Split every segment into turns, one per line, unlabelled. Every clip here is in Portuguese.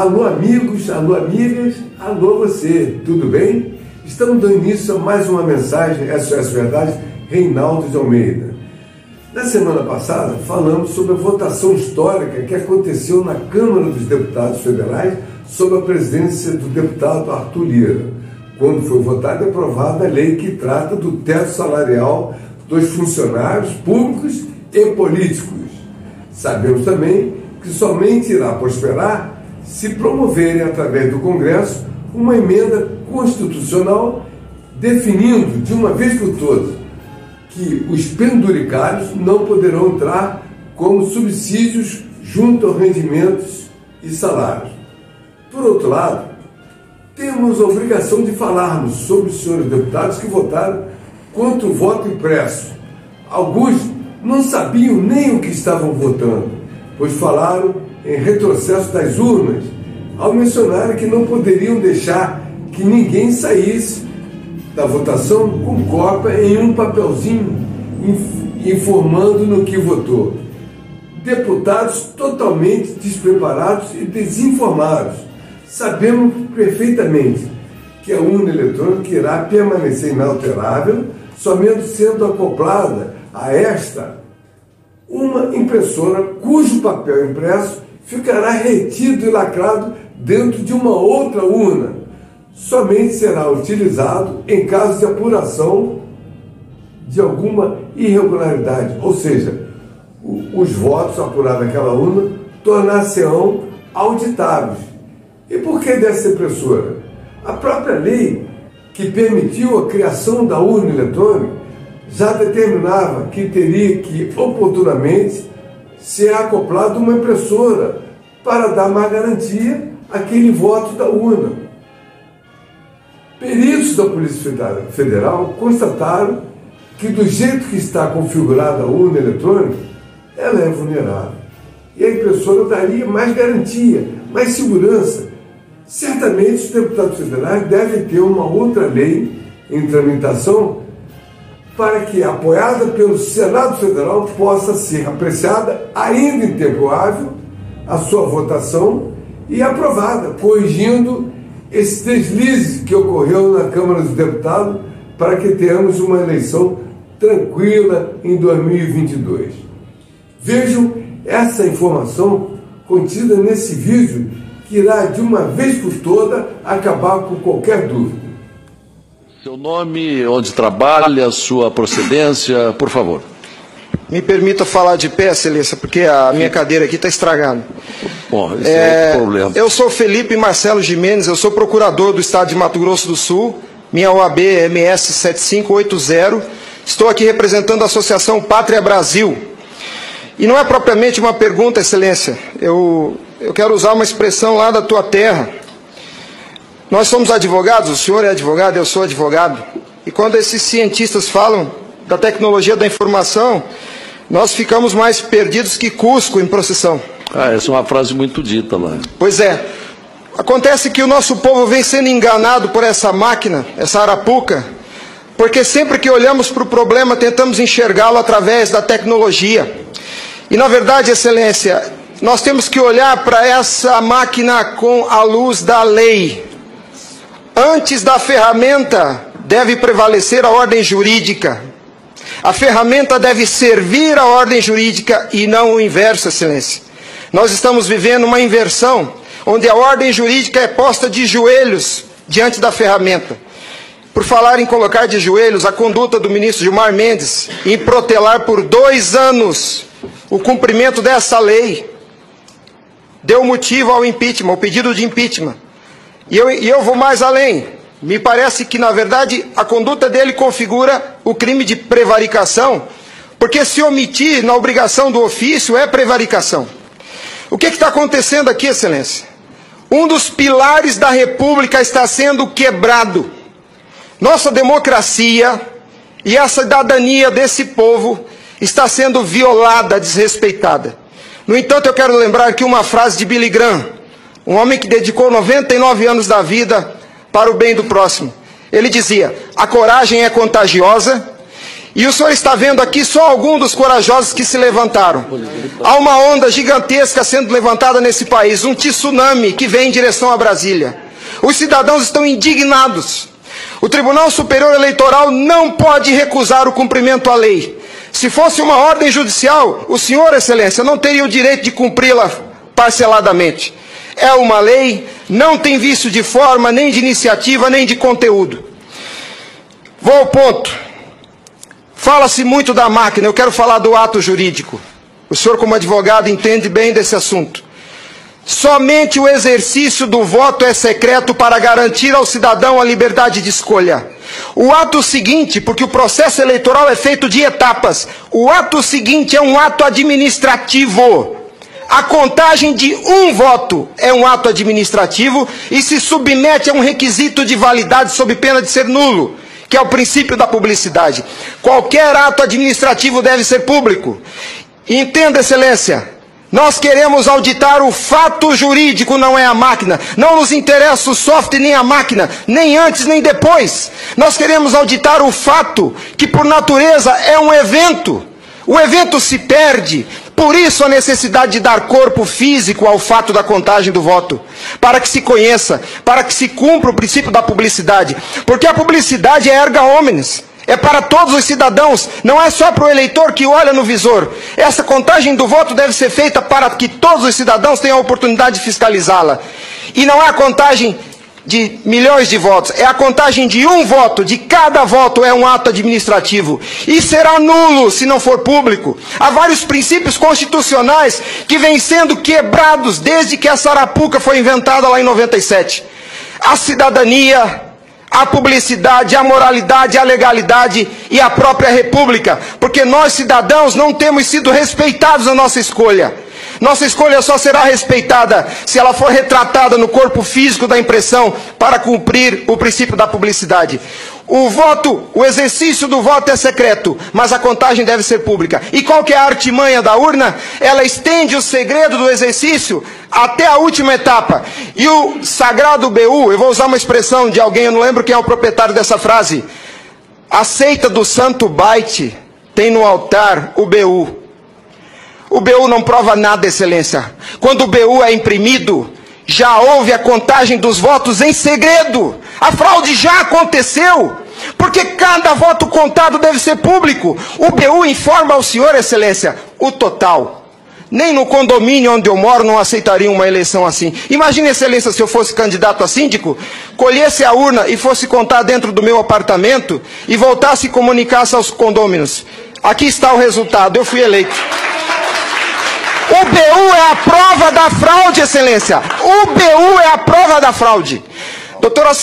Alô amigos, alô amigas, alô você, tudo bem? Estamos dando início a mais uma mensagem SOS Verdade, Reinaldo de Almeida. Na semana passada falamos sobre a votação histórica que aconteceu na Câmara dos Deputados Federais sob a presidência do deputado Arthur Lira, quando foi votada e aprovada a lei que trata do teto salarial dos funcionários públicos e políticos. Sabemos também que somente irá prosperar se promoverem, através do Congresso, uma emenda constitucional definindo, de uma vez por todas, que os penduricários não poderão entrar como subsídios junto aos rendimentos e salários. Por outro lado, temos a obrigação de falarmos sobre os senhores deputados que votaram contra o voto impresso. Alguns não sabiam nem o que estavam votando, pois falaram em retrocesso das urnas, ao mencionar que não poderiam deixar que ninguém saísse da votação com cópia em um papelzinho informando no que votou. Deputados totalmente despreparados e desinformados. Sabemos perfeitamente que a urna eletrônica irá permanecer inalterável, somente sendo acoplada a esta uma impressora cujo papel impresso ficará retido e lacrado dentro de uma outra urna. Somente será utilizado em caso de apuração de alguma irregularidade, ou seja, os votos apurados naquela urna tornar-se-ão auditáveis. E por que dessa impressora? A própria lei que permitiu a criação da urna eletrônica já determinava que teria que oportunamente ser acoplado uma impressora para dar mais garantia àquele voto da urna. Peritos da Polícia Federal constataram que, do jeito que está configurada a urna eletrônica, ela é vulnerável. E a impressora daria mais garantia, mais segurança. Certamente os deputados federais devem ter uma outra lei em tramitação para que, apoiada pelo Senado Federal, possa ser apreciada ainda em tempo hábil a sua votação e aprovada, corrigindo esse deslize que ocorreu na Câmara dos Deputados para que tenhamos uma eleição tranquila em 2022. Vejam essa informação contida nesse vídeo que irá, de uma vez por todas, acabar com qualquer dúvida.
Seu nome, onde trabalha, sua procedência, por favor.
Me permita falar de pé, Excelência, porque a minha cadeira aqui está estragada.
Bom, esse é o problema.
Eu sou Felipe Marcelo Gimenez, eu sou procurador do Estado de Mato Grosso do Sul, minha OAB é MS 7580, estou aqui representando a Associação Pátria Brasil. E não é propriamente uma pergunta, Excelência, eu quero usar uma expressão lá da tua terra. Nós somos advogados, o senhor é advogado, eu sou advogado, e quando esses cientistas falam da tecnologia da informação, nós ficamos mais perdidos que Cusco em procissão.
Essa é uma frase muito dita lá.
Pois é. Acontece que o nosso povo vem sendo enganado por essa máquina, essa arapuca, porque sempre que olhamos para o problema, tentamos enxergá-lo através da tecnologia. E, na verdade, Excelência, nós temos que olhar para essa máquina com a luz da lei. Antes da ferramenta, deve prevalecer a ordem jurídica. A ferramenta deve servir à ordem jurídica e não o inverso, Excelência. Nós estamos vivendo uma inversão, onde a ordem jurídica é posta de joelhos diante da ferramenta. Por falar em colocar de joelhos, a conduta do ministro Gilmar Mendes em protelar por 2 anos o cumprimento dessa lei deu motivo ao impeachment, ao pedido de impeachment. E eu vou mais além. Me parece que, na verdade, a conduta dele configura o crime de prevaricação, porque se omitir na obrigação do ofício é prevaricação. O que está acontecendo aqui, Excelência? Um dos pilares da República está sendo quebrado. Nossa democracia e a cidadania desse povo está sendo violada, desrespeitada. No entanto, eu quero lembrar aqui uma frase de Billy Graham, um homem que dedicou 99 anos da vida para o bem do próximo. Ele dizia: a coragem é contagiosa E o senhor está vendo aqui só alguns dos corajosos que se levantaram. Há uma onda gigantesca sendo levantada nesse país, um tsunami que vem em direção a Brasília. Os cidadãos estão indignados. O Tribunal Superior Eleitoral não pode recusar o cumprimento à lei. Se fosse uma ordem judicial, o senhor, excelência, não teria o direito de cumpri-la parceladamente. É uma lei, não tem vício de forma, nem de iniciativa, nem de conteúdo. Vou ao ponto. Fala-se muito da máquina, eu quero falar do ato jurídico. O senhor, como advogado, entende bem desse assunto. Somente o exercício do voto é secreto para garantir ao cidadão a liberdade de escolha. O ato seguinte, porque o processo eleitoral é feito de etapas, o ato seguinte é um ato administrativo. A contagem de um voto é um ato administrativo e se submete a um requisito de validade sob pena de ser nulo, que é o princípio da publicidade. Qualquer ato administrativo deve ser público. Entenda, excelência, nós queremos auditar o fato jurídico, não é a máquina. Não nos interessa o software nem a máquina, nem antes nem depois. Nós queremos auditar o fato, que por natureza é um evento. O evento se perde. Por isso a necessidade de dar corpo físico ao fato da contagem do voto, para que se conheça, para que se cumpra o princípio da publicidade, porque a publicidade é erga omnes, é para todos os cidadãos, não é só para o eleitor que olha no visor. Essa contagem do voto deve ser feita para que todos os cidadãos tenham a oportunidade de fiscalizá-la. E não é a contagem de milhões de votos, é a contagem de um voto, de cada voto é um ato administrativo, e será nulo se não for público. Há vários princípios constitucionais que vêm sendo quebrados desde que essa arapuca foi inventada lá em 97. A cidadania, a publicidade, a moralidade, a legalidade e a própria república, porque nós cidadãos não temos sido respeitados na nossa escolha. Nossa escolha só será respeitada se ela for retratada no corpo físico da impressão para cumprir o princípio da publicidade. O voto, o exercício do voto é secreto, mas a contagem deve ser pública. E qual que é a artimanha da urna? Ela estende o segredo do exercício até a última etapa. E o sagrado BU, eu vou usar uma expressão de alguém, eu não lembro quem é o proprietário dessa frase. A seita do santo byte tem no altar o BU. O BU não prova nada, excelência. Quando o BU é imprimido, já houve a contagem dos votos em segredo. A fraude já aconteceu. Porque cada voto contado deve ser público. O BU informa ao senhor, excelência, o total. Nem no condomínio onde eu moro não aceitaria uma eleição assim. Imagine, excelência, se eu fosse candidato a síndico, colhesse a urna e fosse contar dentro do meu apartamento e voltasse e comunicasse aos condôminos. Aqui está o resultado, eu fui eleito. O BU é a prova da fraude, excelência. O BU é a prova da fraude. Doutora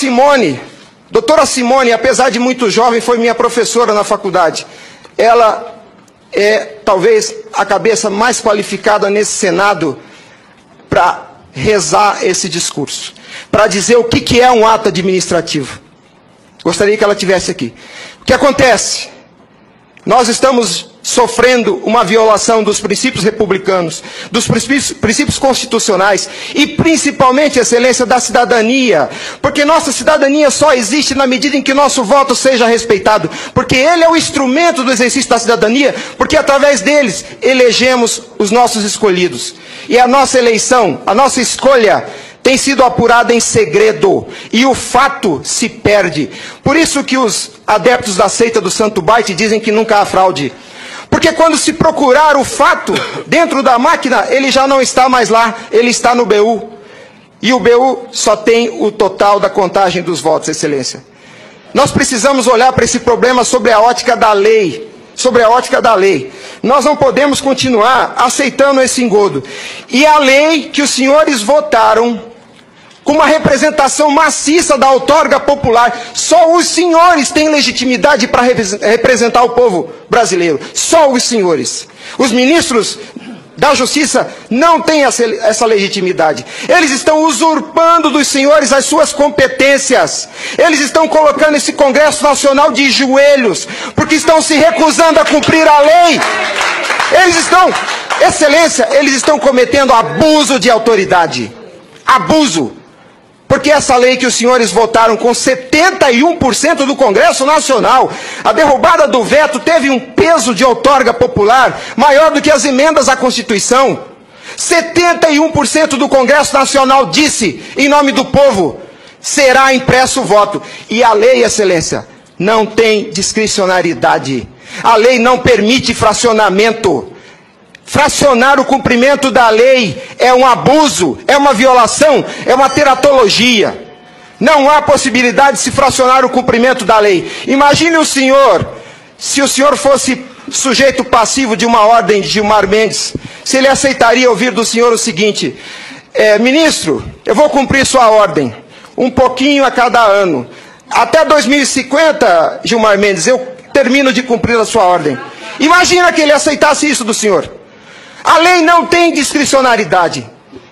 Simone, apesar de muito jovem, foi minha professora na faculdade. Ela é talvez a cabeça mais qualificada nesse Senado para rezar esse discurso, para dizer o que é um ato administrativo. Gostaria que ela estivesse aqui. O que acontece? Nós estamos sofrendo uma violação dos princípios republicanos, dos princípios constitucionais e principalmente, excelência, da cidadania, porque nossa cidadania só existe na medida em que nosso voto seja respeitado, porque ele é o instrumento do exercício da cidadania, porque através deles elegemos os nossos escolhidos. E a nossa eleição, a nossa escolha tem sido apurada em segredo, e o fato se perde. Por isso que os adeptos da seita do Santo Byte dizem que nunca há fraude. Porque quando se procurar o fato dentro da máquina, ele já não está mais lá, ele está no BU. E o BU só tem o total da contagem dos votos, excelência. Nós precisamos olhar para esse problema sobre a ótica da lei. Sobre a ótica da lei. Nós não podemos continuar aceitando esse engodo. E a lei que os senhores votaram, com uma representação maciça da outorga popular, só os senhores têm legitimidade para representar o povo brasileiro. Só os senhores. Os ministros da Justiça não têm essa legitimidade. Eles estão usurpando dos senhores as suas competências. Eles estão colocando esse Congresso Nacional de joelhos, porque estão se recusando a cumprir a lei. Eles estão, excelência, eles estão cometendo abuso de autoridade. Abuso. Porque essa lei que os senhores votaram com 71% do Congresso Nacional, a derrubada do veto teve um peso de outorga popular maior do que as emendas à Constituição. 71% do Congresso Nacional disse, em nome do povo, será impresso o voto. E a lei, excelência, não tem discricionariedade. A lei não permite fracionamento. Fracionar o cumprimento da lei é um abuso, é uma violação, é uma teratologia. Não há possibilidade de se fracionar o cumprimento da lei. Imagine o senhor, se o senhor fosse sujeito passivo de uma ordem de Gilmar Mendes, se ele aceitaria ouvir do senhor o seguinte: ministro, eu vou cumprir sua ordem, um pouquinho a cada ano. Até 2050, Gilmar Mendes, eu termino de cumprir a sua ordem. Imagina que ele aceitasse isso do senhor. A lei não tem discricionariedade.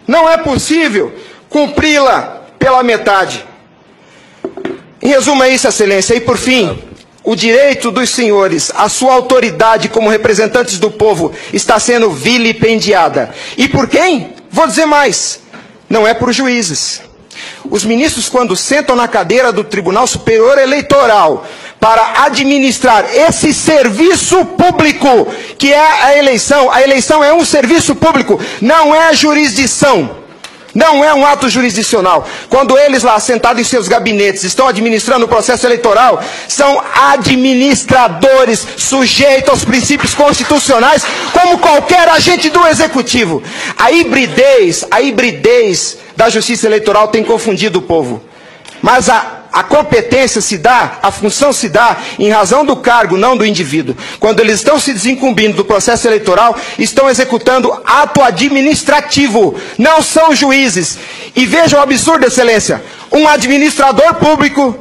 Não é possível cumpri-la pela metade. Em resumo é isso, excelência. E por fim, o direito dos senhores, a sua autoridade como representantes do povo está sendo vilipendiada. E por quem? Vou dizer mais. Não é por juízes. Os ministros, quando sentam na cadeira do Tribunal Superior Eleitoral para administrar esse serviço público, que é a eleição é um serviço público, não é jurisdição, não é um ato jurisdicional. Quando eles lá, sentados em seus gabinetes, estão administrando o processo eleitoral, são administradores sujeitos aos princípios constitucionais, como qualquer agente do executivo. A hibridez da justiça eleitoral tem confundido o povo. Mas a competência se dá, a função se dá em razão do cargo, não do indivíduo. Quando eles estão se desincumbindo do processo eleitoral, estão executando ato administrativo, não são juízes. E vejam o absurdo, excelência, um administrador público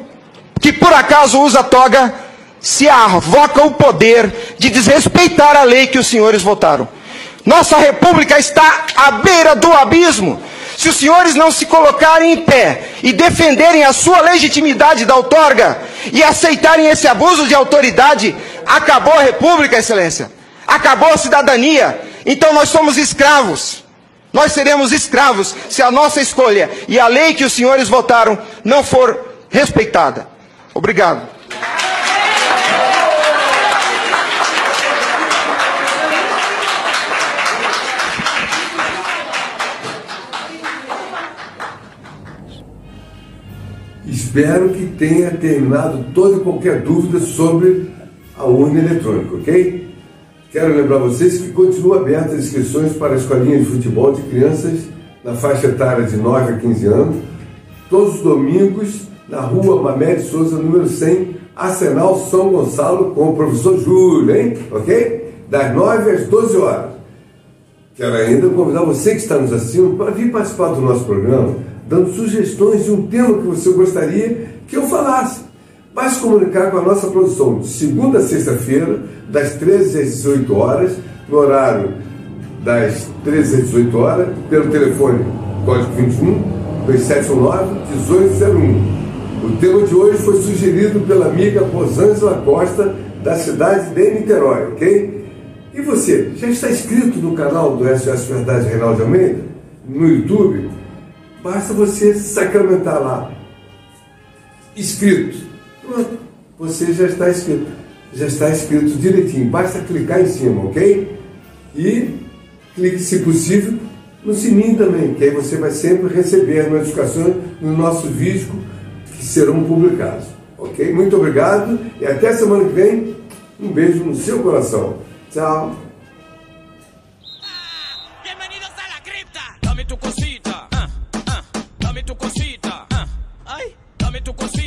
que por acaso usa toga, se arvoca o poder de desrespeitar a lei que os senhores votaram. Nossa república está à beira do abismo. Se os senhores não se colocarem em pé e defenderem a sua legitimidade da outorga e aceitarem esse abuso de autoridade, acabou a república, excelência. Acabou a cidadania. Então nós somos escravos. Nós seremos escravos se a nossa escolha e a lei que os senhores votaram não for respeitada. Obrigado.
Espero que tenha terminado toda e qualquer dúvida sobre a urna eletrônica, ok? Quero lembrar vocês que continua aberta as inscrições para a escolinha de futebol de crianças na faixa etária de 9 a 15 anos, todos os domingos na rua Mamed Souza, número 100, Arsenal São Gonçalo, com o professor Júlio, hein? Ok? Das 9 às 12 horas. Quero ainda convidar você que está nos assistindo para vir participar do nosso programa, dando sugestões de um tema que você gostaria que eu falasse. Vai se comunicar com a nossa produção de segunda a sexta-feira, das 13 às 18 horas, no horário das 13 às 18 horas, pelo telefone código 21-2719-1801. O tema de hoje foi sugerido pela amiga Rosângela Costa, da cidade de Niterói, ok? E você, já está inscrito no canal do SOS Verdade Reinaldo Almeida? No YouTube? Basta você sacramentar lá, inscrito. Pronto, você já está inscrito. Já está inscrito direitinho. Basta clicar em cima, ok? E clique, se possível, no sininho também, que aí você vai sempre receber as notificações nos nossos vídeos que serão publicados. Ok? Muito obrigado e até semana que vem. Um beijo no seu coração. Tchau.
Bienvenidos a la cripta. Dame tu cosita. Dame tu cosita. Ay, dame tu cosita.